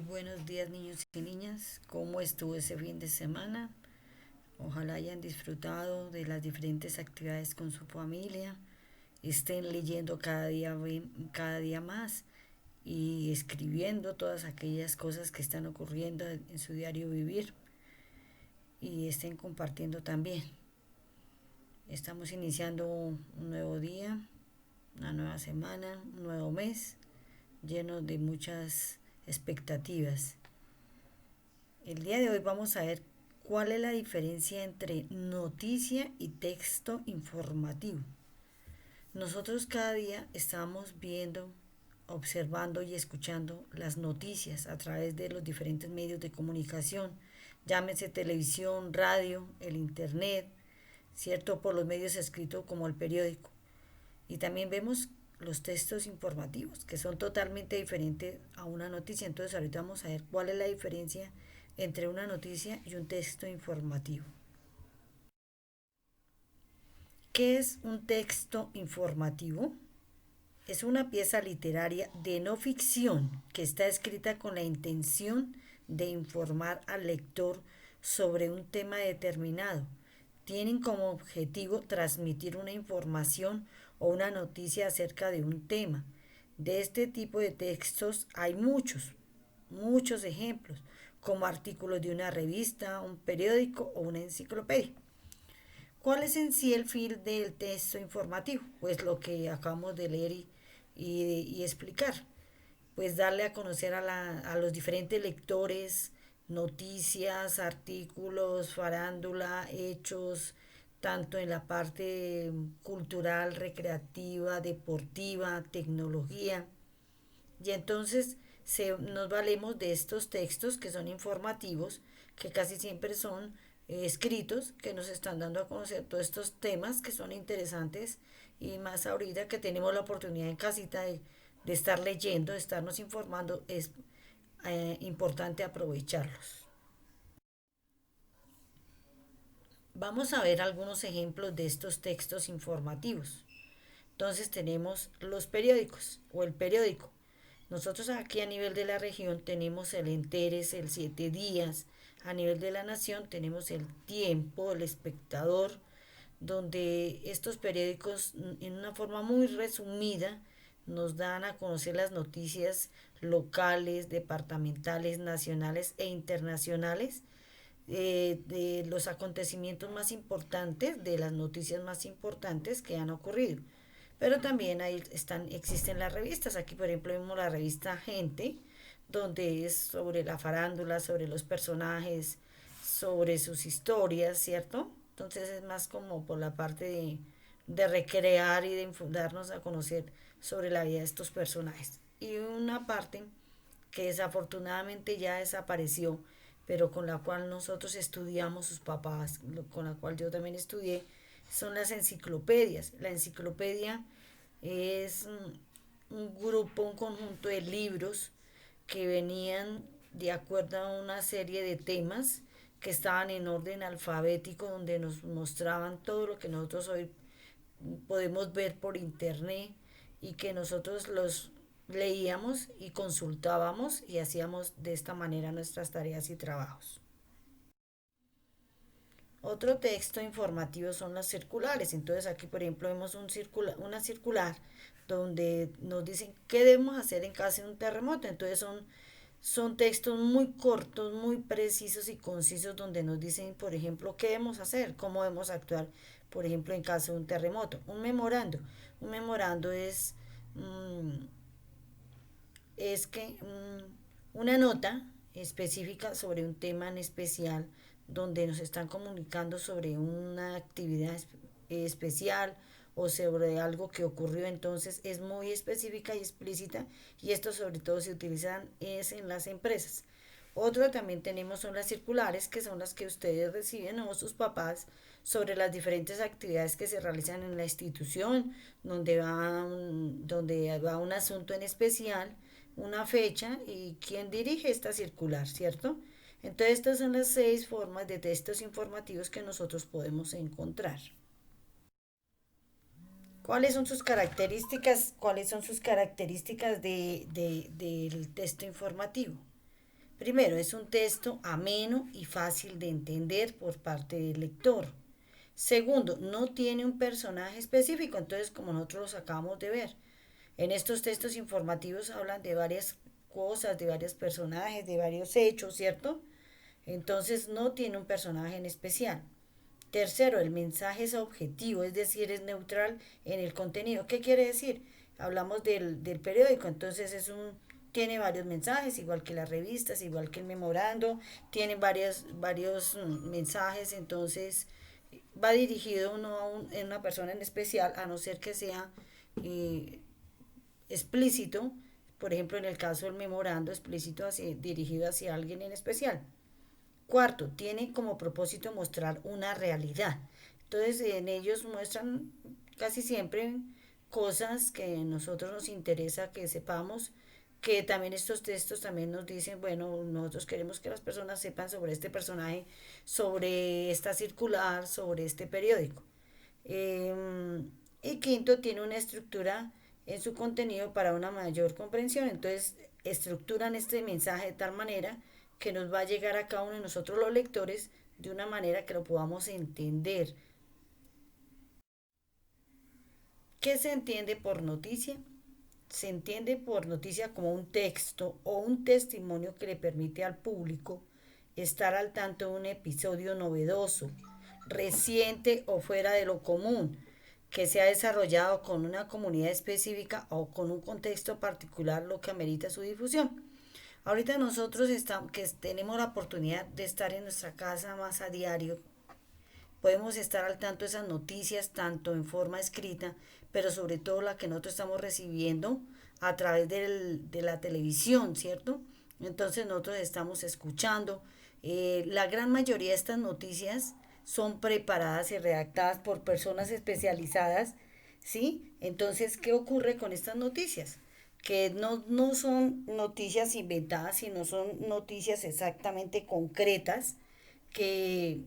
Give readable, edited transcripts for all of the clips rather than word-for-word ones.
Buenos días niños y niñas, ¿cómo estuvo ese fin de semana? Ojalá hayan disfrutado de las diferentes actividades con su familia, estén leyendo cada día más y escribiendo todas aquellas cosas que están ocurriendo en su diario vivir y estén compartiendo también. Estamos iniciando un nuevo día, una nueva semana, un nuevo mes, lleno de muchas expectativas. El día de hoy vamos a ver cuál es la diferencia entre noticia y texto informativo. Nosotros cada día estamos viendo, observando y escuchando las noticias a través de los diferentes medios de comunicación, llámese televisión, radio, el internet, ¿cierto? Por los medios escritos como el periódico. Y también vemos los textos informativos, que son totalmente diferentes a una noticia. Entonces ahorita vamos a ver cuál es la diferencia entre una noticia y un texto informativo. ¿Qué es un texto informativo? Es una pieza literaria de no ficción que está escrita con la intención de informar al lector sobre un tema determinado. Tienen como objetivo transmitir una información o una noticia acerca de un tema. De este tipo de textos hay muchos ejemplos, como artículos de una revista, un periódico o una enciclopedia. ¿Cuál es en sí el fin del texto informativo? Pues lo que acabamos de leer y explicar. Pues darle a conocer a los diferentes lectores noticias, artículos, farándula, hechos, tanto en la parte cultural, recreativa, deportiva, tecnología. Y entonces nos valemos de estos textos que son informativos, que casi siempre son escritos, que nos están dando a conocer todos estos temas que son interesantes y más ahorita que tenemos la oportunidad en casita de estar leyendo, de estarnos informando, es importante aprovecharlos. Vamos a ver algunos ejemplos de estos textos informativos. Entonces tenemos los periódicos o el periódico. Nosotros aquí a nivel de la región tenemos el Enteres, el Siete Días. A nivel de la nación tenemos el Tiempo, el Espectador, donde estos periódicos en una forma muy resumida nos dan a conocer las noticias locales, departamentales, nacionales e internacionales, de los acontecimientos más importantes, de las noticias más importantes que han ocurrido. Pero también existen las revistas. Aquí, por ejemplo, vemos la revista Gente, donde es sobre la farándula, sobre los personajes, sobre sus historias, ¿cierto? Entonces es más como por la parte de recrear y de darnos a conocer sobre la vida de estos personajes. Y una parte que desafortunadamente ya desapareció, pero con la cual nosotros estudiamos sus papás, con la cual yo también estudié, son las enciclopedias. La enciclopedia es un grupo, un conjunto de libros que venían de acuerdo a una serie de temas que estaban en orden alfabético, donde nos mostraban todo lo que nosotros hoy podemos ver por internet y que nosotros los leíamos y consultábamos y hacíamos de esta manera nuestras tareas y trabajos. Otro texto informativo son las circulares. Entonces aquí, por ejemplo, vemos una circular donde nos dicen qué debemos hacer en caso de un terremoto. Entonces son textos muy cortos, muy precisos y concisos donde nos dicen, por ejemplo, qué debemos hacer, cómo debemos actuar, por ejemplo, en caso de un terremoto. Un memorando. Un memorando es que una nota específica sobre un tema en especial donde nos están comunicando sobre una actividad especial o sobre algo que ocurrió, entonces es muy específica y explícita, y esto sobre todo se utilizan es en las empresas. Otro también tenemos son las circulares, que son las que ustedes reciben o sus papás sobre las diferentes actividades que se realizan en la institución, donde va un asunto en especial, una fecha y quién dirige esta circular, ¿cierto? Entonces estas son las 6 formas de textos informativos que nosotros podemos encontrar. ¿Cuáles son sus características? ¿Cuáles son sus características del texto informativo? Primero, es un texto ameno y fácil de entender por parte del lector. Segundo, no tiene un personaje específico, entonces como nosotros los acabamos de ver. En estos textos informativos hablan de varias cosas, de varios personajes, de varios hechos, ¿cierto? Entonces no tiene un personaje en especial. Tercero, el mensaje es objetivo, es decir, es neutral en el contenido. ¿Qué quiere decir? Hablamos del periódico, entonces tiene varios mensajes, igual que las revistas, igual que el memorando, tiene varios mensajes, entonces va dirigido no en una persona en especial, a no ser que sea eh, explícito, por ejemplo en el caso del memorando, explícito dirigido hacia alguien en especial. Cuarto, tiene como propósito mostrar una realidad. Entonces, en ellos muestran casi siempre cosas que a nosotros nos interesa que sepamos, que también estos textos también nos dicen, bueno, nosotros queremos que las personas sepan sobre este personaje, sobre esta circular, sobre este periódico. Y quinto, tiene una estructura en su contenido para una mayor comprensión. Entonces, estructuran este mensaje de tal manera que nos va a llegar a cada uno de nosotros los lectores de una manera que lo podamos entender. ¿Qué se entiende por noticia? Se entiende por noticia como un texto o un testimonio que le permite al público estar al tanto de un episodio novedoso, reciente o fuera de lo común, que se ha desarrollado con una comunidad específica o con un contexto particular, lo que amerita su difusión. Ahorita nosotros estamos, que tenemos la oportunidad de estar en nuestra casa más a diario, podemos estar al tanto de esas noticias, tanto en forma escrita, pero sobre todo la que nosotros estamos recibiendo a través de la televisión, ¿cierto? Entonces nosotros estamos escuchando. La gran mayoría de estas noticias son preparadas y redactadas por personas especializadas, ¿sí? Entonces, ¿qué ocurre con estas noticias? Que no son noticias inventadas, sino son noticias exactamente concretas que,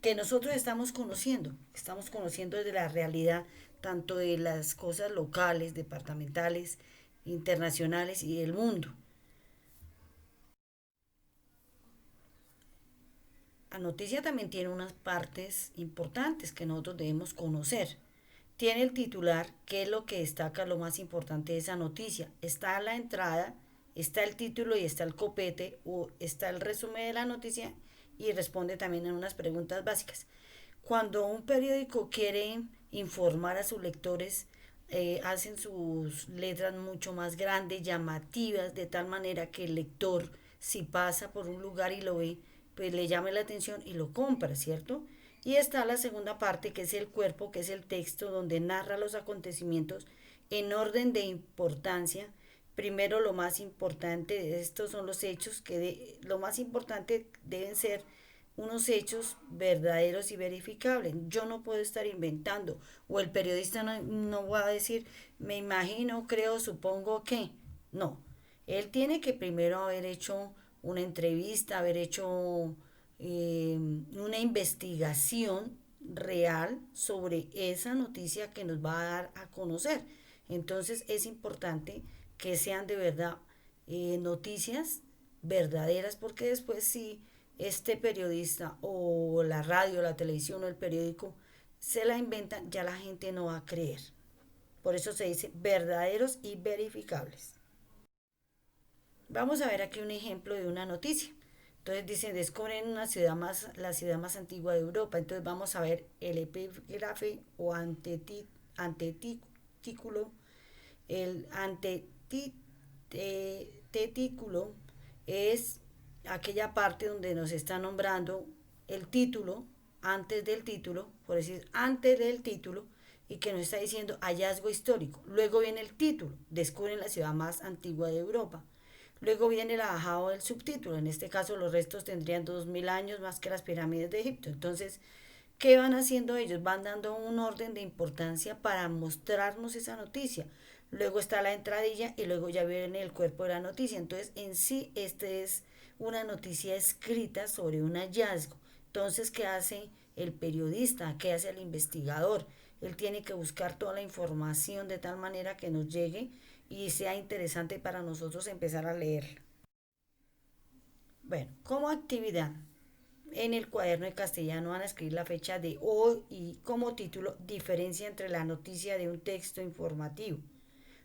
que nosotros estamos conociendo de la realidad tanto de las cosas locales, departamentales, internacionales y del mundo. La noticia también tiene unas partes importantes que nosotros debemos conocer. Tiene el titular, que es lo que destaca lo más importante de esa noticia. Está la entrada, está el título y está el copete o está el resumen de la noticia y responde también en unas preguntas básicas. Cuando un periódico quiere informar a sus lectores, hacen sus letras mucho más grandes, llamativas, de tal manera que el lector, si pasa por un lugar y lo ve, pues le llame la atención y lo compra, ¿cierto? Y está la segunda parte, que es el cuerpo, que es el texto donde narra los acontecimientos en orden de importancia. Primero, lo más importante de estos son los hechos, lo más importante deben ser unos hechos verdaderos y verificables. Yo no puedo estar inventando, o el periodista no va a decir, me imagino, creo, supongo que. No, él tiene que primero haber hecho una entrevista, haber hecho una investigación real sobre esa noticia que nos va a dar a conocer. Entonces es importante que sean de verdad noticias verdaderas, porque después si este periodista o la radio, la televisión o el periódico se la inventan, ya la gente no va a creer. Por eso se dice verdaderos y verificables. Vamos a ver aquí un ejemplo de una noticia. Entonces dicen, descubren la ciudad más antigua de Europa. Entonces vamos a ver el epígrafe o antetículo. El antetículo es aquella parte donde nos está nombrando el título, antes del título, por decir antes del título, y que nos está diciendo hallazgo histórico. Luego viene el título, descubren la ciudad más antigua de Europa. Luego viene el bajado del subtítulo, en este caso los restos tendrían 2000 años más que las pirámides de Egipto. Entonces, ¿qué van haciendo ellos? Van dando un orden de importancia para mostrarnos esa noticia. Luego está la entradilla y luego ya viene el cuerpo de la noticia. Entonces, en sí, este es una noticia escrita sobre un hallazgo. Entonces, ¿qué hace el periodista? ¿Qué hace el investigador? Él tiene que buscar toda la información de tal manera que nos llegue y sea interesante para nosotros empezar a leer. Bueno, como actividad, en el cuaderno de castellano van a escribir la fecha de hoy y como título, diferencia entre la noticia de un texto informativo.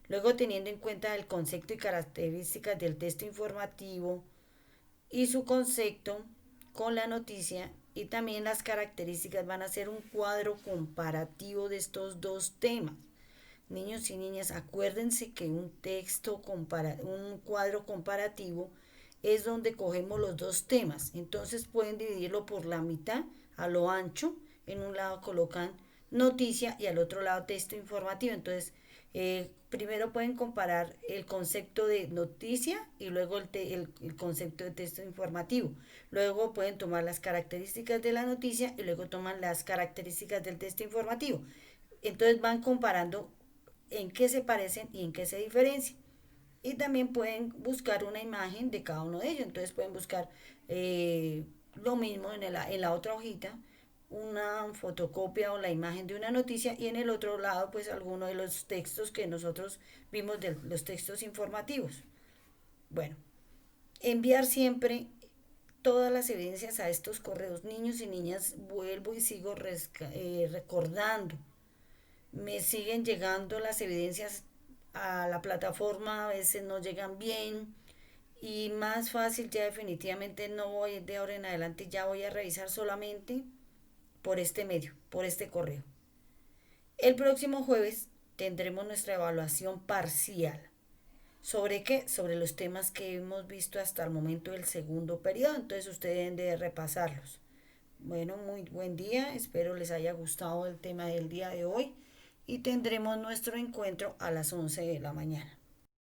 Luego, teniendo en cuenta el concepto y características del texto informativo y su concepto con la noticia y también las características, van a ser un cuadro comparativo de estos dos temas. Niños y niñas, acuérdense que un cuadro comparativo es donde cogemos los dos temas. Entonces pueden dividirlo por la mitad a lo ancho. En un lado colocan noticia y al otro lado texto informativo. Entonces, primero pueden comparar el concepto de noticia y luego el concepto de texto informativo. Luego pueden tomar las características de la noticia y luego toman las características del texto informativo. Entonces van comparando en qué se parecen y en qué se diferencian. Y también pueden buscar una imagen de cada uno de ellos. Entonces pueden buscar lo mismo en la otra hojita, una fotocopia o la imagen de una noticia y en el otro lado pues alguno de los textos que nosotros vimos de los textos informativos. Bueno, enviar siempre todas las evidencias a estos correos. Niños y niñas, vuelvo y sigo recordando, me siguen llegando las evidencias a la plataforma, a veces no llegan bien y más fácil ya definitivamente no voy de ahora en adelante, ya voy a revisar solamente por este medio, por este correo. El próximo jueves tendremos nuestra evaluación parcial. ¿Sobre qué? Sobre los temas que hemos visto hasta el momento del segundo periodo, entonces ustedes deben de repasarlos. Bueno, muy buen día, espero les haya gustado el tema del día de hoy y tendremos nuestro encuentro a las 11 de la mañana.